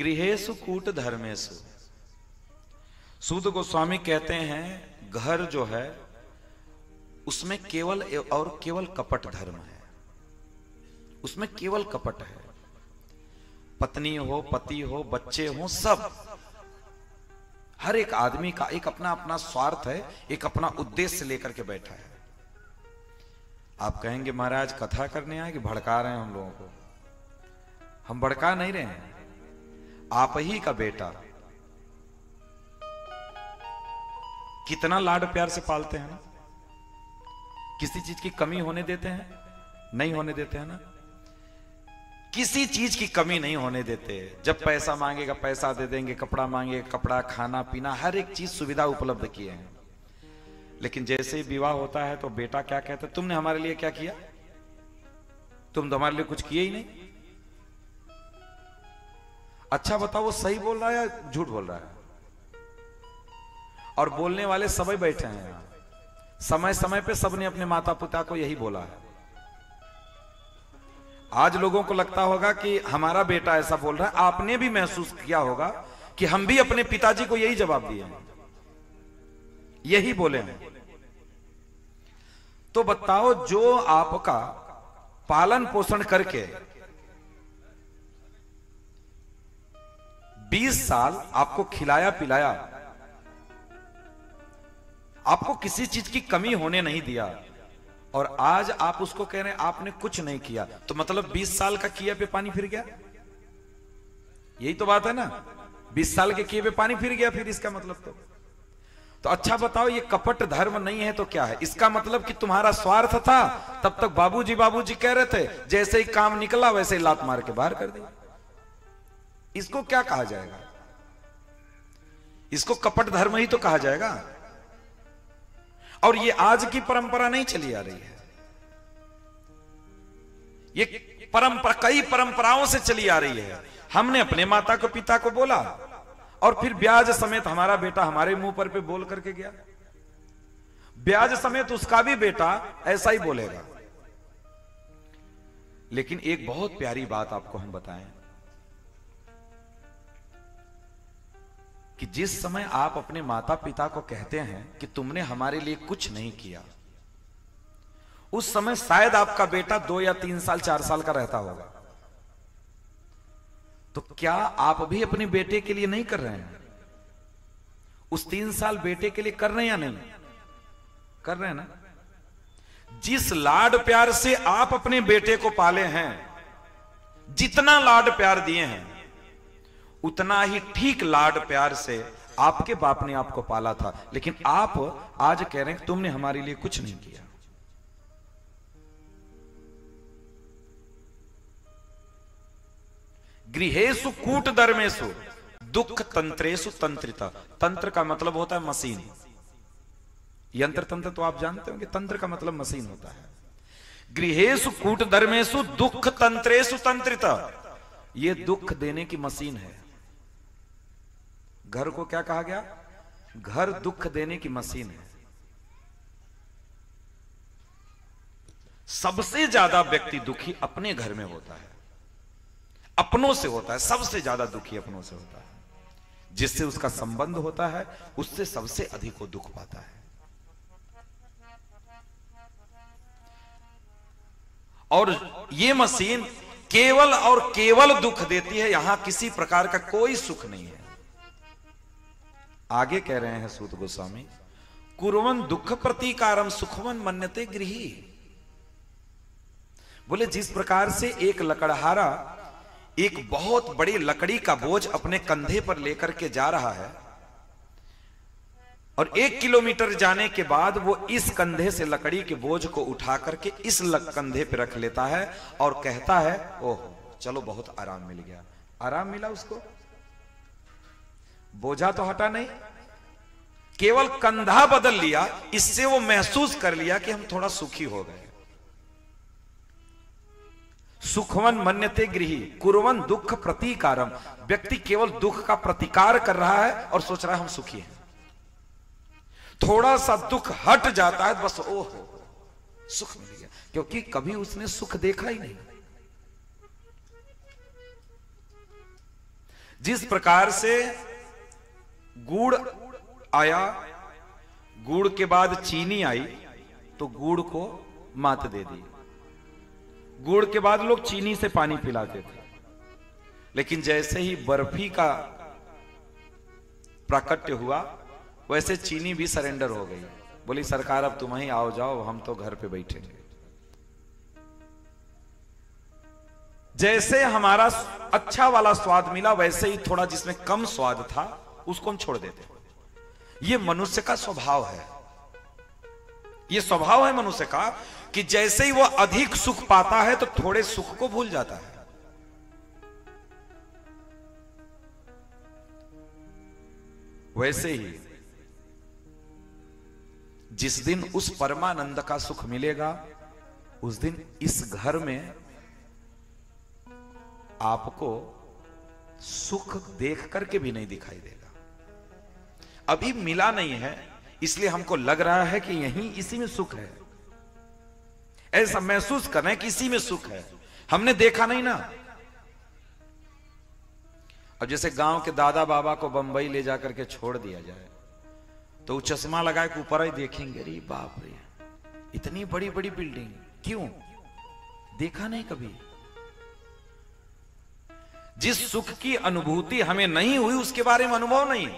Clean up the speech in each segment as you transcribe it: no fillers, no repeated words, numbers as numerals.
गृहेषु कूट धर्मेषु। सूत गोस्वामी कहते हैं घर जो है उसमें केवल और केवल कपट धर्म है, उसमें केवल कपट है। पत्नी हो, पति हो, बच्चे हो, सब हर एक आदमी का एक अपना अपना स्वार्थ है, एक अपना उद्देश्य लेकर के बैठा है। आप कहेंगे महाराज कथा करने आए कि भड़का रहे हैं हम लोगों को। हम भड़का नहीं रहे हैं, आप ही का बेटा कितना लाड प्यार से पालते हैं ना, किसी चीज की कमी होने देते हैं? नहीं होने देते हैं ना, किसी चीज की कमी नहीं होने देते। जब पैसा मांगेगा पैसा दे देंगे, कपड़ा मांगेगा कपड़ा, खाना पीना हर एक चीज सुविधा उपलब्ध किए हैं। लेकिन जैसे ही विवाह होता है तो बेटा क्या कहता है, तुमने हमारे लिए क्या किया? तुम तो हमारे लिए कुछ किए ही नहीं। अच्छा बताओ वो सही बोल रहा है या झूठ बोल रहा है? और बोलने वाले सभी बैठे हैं यहां, समय समय पे सबने अपने माता पिता को यही बोला है। आज लोगों को लगता होगा कि हमारा बेटा ऐसा बोल रहा है, आपने भी महसूस किया होगा कि हम भी अपने पिताजी को यही जवाब दिए हैं, यही बोले हैं। तो बताओ जो आपका पालन पोषण करके 20 साल आपको खिलाया पिलाया, आपको किसी चीज की कमी होने नहीं दिया, और आज आप उसको कह रहे हैं आपने कुछ नहीं किया, तो मतलब 20 साल का किए पे पानी फिर गया? यही तो बात है ना, 20 साल के किए पे पानी फिर गया। फिर इसका मतलब तो अच्छा बताओ ये कपट धर्म नहीं है तो क्या है? इसका मतलब कि तुम्हारा स्वार्थ था, तब तक बाबूजी बाबूजी कह रहे थे, जैसे ही काम निकला वैसे ही लात मार के बाहर कर दिया। इसको क्या कहा जाएगा? इसको कपट धर्म ही तो कहा जाएगा। और ये आज की परंपरा नहीं चली आ रही है, ये परंपरा कई परंपराओं से चली आ रही है। हमने अपने माता को पिता को बोला और फिर ब्याज समेत हमारा बेटा हमारे मुंह पर पे बोल करके गया, ब्याज समेत उसका भी बेटा ऐसा ही बोलेगा। लेकिन एक बहुत प्यारी बात आपको हम बताएं कि जिस समय आप अपने माता पिता को कहते हैं कि तुमने हमारे लिए कुछ नहीं किया, उस समय शायद आपका बेटा 2 या 3 साल 4 साल का रहता होगा। तो क्या आप भी अपने बेटे के लिए नहीं कर रहे हैं? उस 3 साल बेटे के लिए कर रहे हैं या नहीं कर रहे हैं ना? जिस लाड प्यार से आप अपने बेटे को पाले हैं, जितना लाड प्यार दिए हैं, उतना ही ठीक लाड प्यार से आपके बाप ने आपको पाला था। लेकिन आप आज कह रहे हैं तुमने हमारे लिए कुछ नहीं किया। गृहेषु कूट धर्मेषु दुख तंत्रेषु तंत्रिता। तंत्र का मतलब होता है मशीन। यंत्र तंत्र तो आप जानते होंगे, तंत्र का मतलब मशीन होता है। गृहेषु कूट धर्मेषु दुख तंत्रेषु तंत्रिता, ये दुख देने की मशीन है। घर को क्या कहा गया? घर दुख देने की मशीन है। सबसे ज्यादा व्यक्ति दुखी अपने घर में होता है, अपनों से होता है। सबसे ज्यादा दुखी अपनों से होता है, जिससे उसका संबंध होता है उससे सबसे अधिक वो दुख पाता है। और ये मशीन केवल और केवल दुख देती है, यहां किसी प्रकार का कोई सुख नहीं है। आगे कह रहे हैं सूत गोस्वामी, कुर्वन् दुख प्रतीकारम सुखवन् मन्यते गृही। बोले जिस प्रकार से एक लकड़हारा एक बहुत बड़ी लकड़ी का बोझ अपने कंधे पर लेकर के जा रहा है, और 1 किलोमीटर जाने के बाद वो इस कंधे से लकड़ी के बोझ को उठा करके इस कंधे पे रख लेता है और कहता है ओह चलो बहुत आराम मिल गया। आराम मिला उसको, बोझा तो हटा नहीं, केवल कंधा बदल लिया। इससे वो महसूस कर लिया कि हम थोड़ा सुखी हो गए। सुखवन मन्यते गृही कुर्वन् दुख प्रतीकारम। व्यक्ति केवल दुख का प्रतिकार कर रहा है और सोच रहा है हम सुखी हैं। थोड़ा सा दुख हट जाता है बस ओहो सुख मिल गया, क्योंकि कभी उसने सुख देखा ही नहीं। जिस प्रकार से गुड़ आया, गुड़ के बाद चीनी आई तो गुड़ को मात दे दी। गुड़ के बाद लोग चीनी से पानी पिलाते थे, लेकिन जैसे ही बर्फी का प्राकट्य हुआ वैसे चीनी भी सरेंडर हो गई। बोली सरकार अब तुम ही आओ जाओ, हम तो घर पे बैठेंगे। जैसे हमारा अच्छा वाला स्वाद मिला वैसे ही थोड़ा जिसमें कम स्वाद था उसको हम छोड़ देते। ये मनुष्य का स्वभाव है, ये स्वभाव है मनुष्य का कि जैसे ही वो अधिक सुख पाता है तो थोड़े सुख को भूल जाता है। वैसे ही जिस दिन उस परमानंद का सुख मिलेगा उस दिन इस घर में आपको सुख देख करके भी नहीं दिखाई देगा। अभी मिला नहीं है इसलिए हमको लग रहा है कि यहीं इसी में सुख है, ऐसा महसूस कर रहे हैं कि इसी में सुख है। हमने देखा नहीं ना। अब जैसे गांव के दादा बाबा को बंबई ले जाकर के छोड़ दिया जाए तो वो चश्मा लगाए के ऊपर ही देखेंगे, अरे बाप रे इतनी बड़ी बड़ी बिल्डिंग, क्यों देखा नहीं कभी। जिस सुख की अनुभूति हमें नहीं हुई उसके बारे में अनुभव नहीं।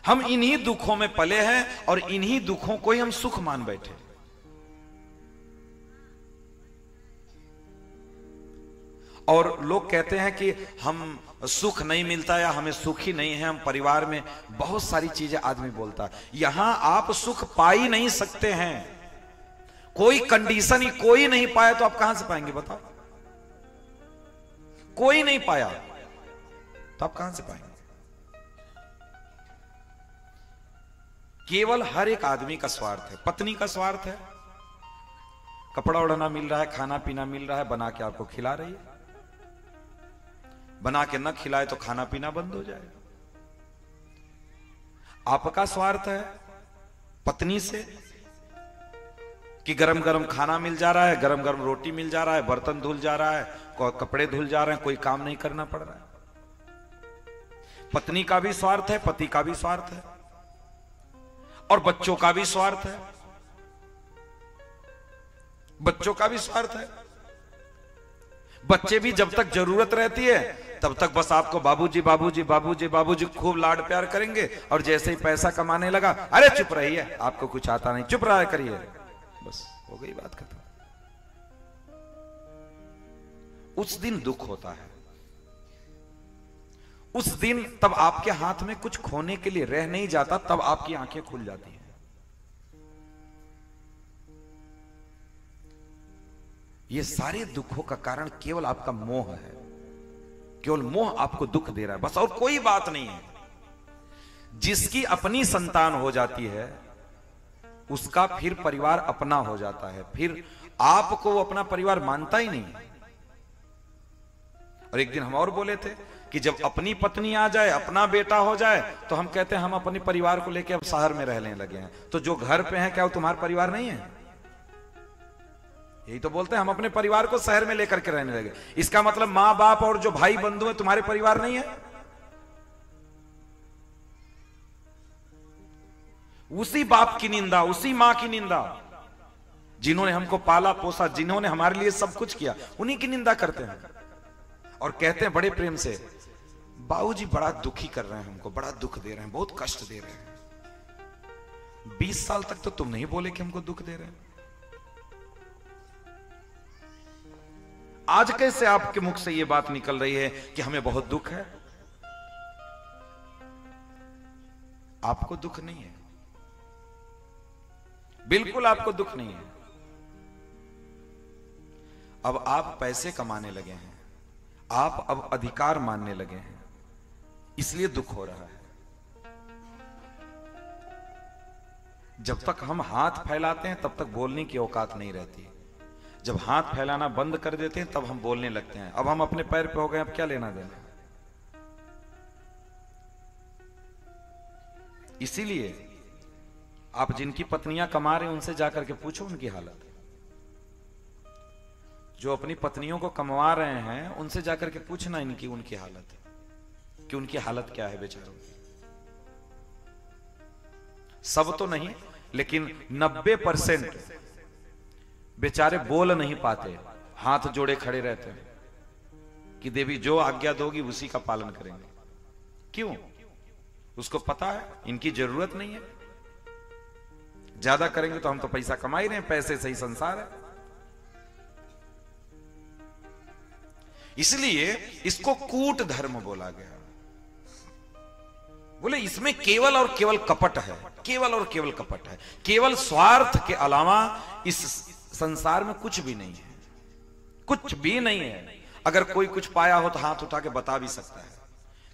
हम इन्हीं दुखों में पले हैं और इन्हीं दुखों को ही हम सुख मान बैठे। और लोग कहते हैं कि हम सुख नहीं मिलता या हमें सुख ही नहीं है, हम परिवार में बहुत सारी चीजें आदमी बोलता है। यहां आप सुख पा ही नहीं सकते हैं, कोई कंडीशन ही कोई नहीं पाया तो आप कहां से पाएंगे बताओ। कोई नहीं पाया तो आप कहां से पाएंगे। केवल हर एक आदमी का स्वार्थ है, पत्नी का स्वार्थ है, कपड़ा ओढ़ना मिल रहा है, खाना पीना मिल रहा है, बना के आपको खिला रही है। बना के न खिलाए तो खाना पीना बंद हो जाएगा। आपका स्वार्थ है पत्नी से कि गरम गरम खाना मिल जा रहा है, गरम गरम रोटी मिल जा रहा है, बर्तन धुल जा रहा है, कपड़े धुल जा रहे हैं, कोई काम नहीं करना पड़ रहा है। पत्नी का भी स्वार्थ है, पति का भी स्वार्थ है, और बच्चों का भी स्वार्थ है, बच्चों का भी स्वार्थ है। बच्चे भी जब तक जरूरत रहती है तब तक बस आपको बाबूजी बाबूजी बाबूजी बाबूजी खूब लाड प्यार करेंगे, और जैसे ही पैसा कमाने लगा, अरे चुप रहिए आपको कुछ आता नहीं, चुप रहा करिए, बस हो गई बात खत्म। उस दिन दुख होता है, उस दिन तब आपके हाथ में कुछ खोने के लिए रह नहीं जाता, तब आपकी आंखें खुल जाती हैं। ये सारे दुखों का कारण केवल आपका मोह है, केवल मोह आपको दुख दे रहा है, बस और कोई बात नहीं है। जिसकी अपनी संतान हो जाती है उसका फिर परिवार अपना हो जाता है, फिर आपको वो अपना परिवार मानता ही नहीं। और एक दिन हम और बोले थे कि जब अपनी पत्नी आ जाए, अपना बेटा हो जाए, तो हम कहते हैं हम अपने परिवार को लेकर अब शहर में रहने लगे हैं। तो जो घर पे हैं क्या वो तुम्हारा परिवार नहीं है? यही तो बोलते हैं हम अपने परिवार को शहर में लेकर के रहने लगे। इसका मतलब मां बाप और जो भाई बंधु हैं तुम्हारे परिवार नहीं है? उसी बाप की निंदा, उसी मां की निंदा, जिन्होंने हमको पाला पोसा, जिन्होंने हमारे लिए सब कुछ किया, उन्हीं की निंदा करते हैं और कहते हैं बड़े प्रेम से, बाबूजी बड़ा दुखी कर रहे हैं हमको, बड़ा दुख दे रहे हैं, बहुत कष्ट दे रहे हैं। 20 साल तक तो तुम नहीं बोले कि हमको दुख दे रहे हैं, आज कैसे आपके मुख से यह बात निकल रही है कि हमें बहुत दुख है? आपको दुख नहीं है, बिल्कुल आपको दुख नहीं है। अब आप पैसे कमाने लगे हैं, आप अब अधिकार मानने लगे हैं, इसलिए दुख हो रहा है। जब तक हम हाथ फैलाते हैं तब तक बोलने की औकात नहीं रहती। जब हाथ फैलाना बंद कर देते हैं तब हम बोलने लगते हैं। अब हम अपने पैर पे हो गए, अब क्या लेना देना। इसीलिए आप जिनकी पत्नियां कमा रहे हैं उनसे जाकर के पूछो उनकी हालत। जो अपनी पत्नियों को कमवा रहे हैं उनसे जाकर के पूछना इनकी उनकी हालत कि उनकी हालत क्या है बेचारों की। सब तो नहीं, लेकिन 90% बेचारे बोल नहीं पाते, हाथ जोड़े खड़े रहते हैं कि देवी जो आज्ञा दोगी उसी का पालन करेंगे। क्यों? उसको पता है इनकी जरूरत नहीं है, ज्यादा करेंगे तो हम तो पैसा कमा ही रहे हैं, पैसे से ही संसार है। इसलिए इसको कूट धर्म बोला गया। बोले इसमें केवल और केवल कपट है, केवल और केवल कपट है, केवल स्वार्थ के अलावा इस संसार में कुछ भी नहीं है, कुछ भी नहीं है। अगर कोई कुछ पाया हो तो हाथ उठा के बता भी सकता है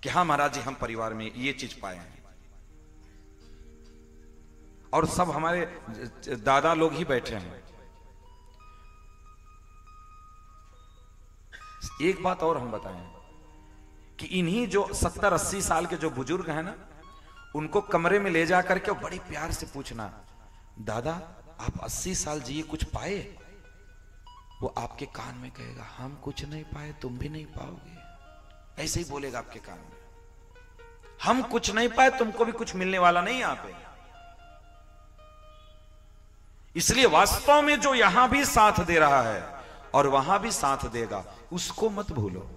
कि हाँ महाराज जी हम परिवार में ये चीज पाए हैं, और सब हमारे दादा लोग ही बैठे हैं। एक बात और हम बताएं कि इन्हीं जो 70-80 साल के जो बुजुर्ग हैं ना, उनको कमरे में ले जाकर के बड़े प्यार से पूछना, दादा आप 80 साल जिए कुछ पाए? वो आपके कान में कहेगा हम कुछ नहीं पाए, तुम भी नहीं पाओगे। ऐसे ही बोलेगा आपके कान में, हम कुछ नहीं पाए, तुमको भी कुछ मिलने वाला नहीं यहाँ पे। इसलिए वास्तव में जो यहां भी साथ दे रहा है और वहां भी साथ देगा, उसको मत भूलो।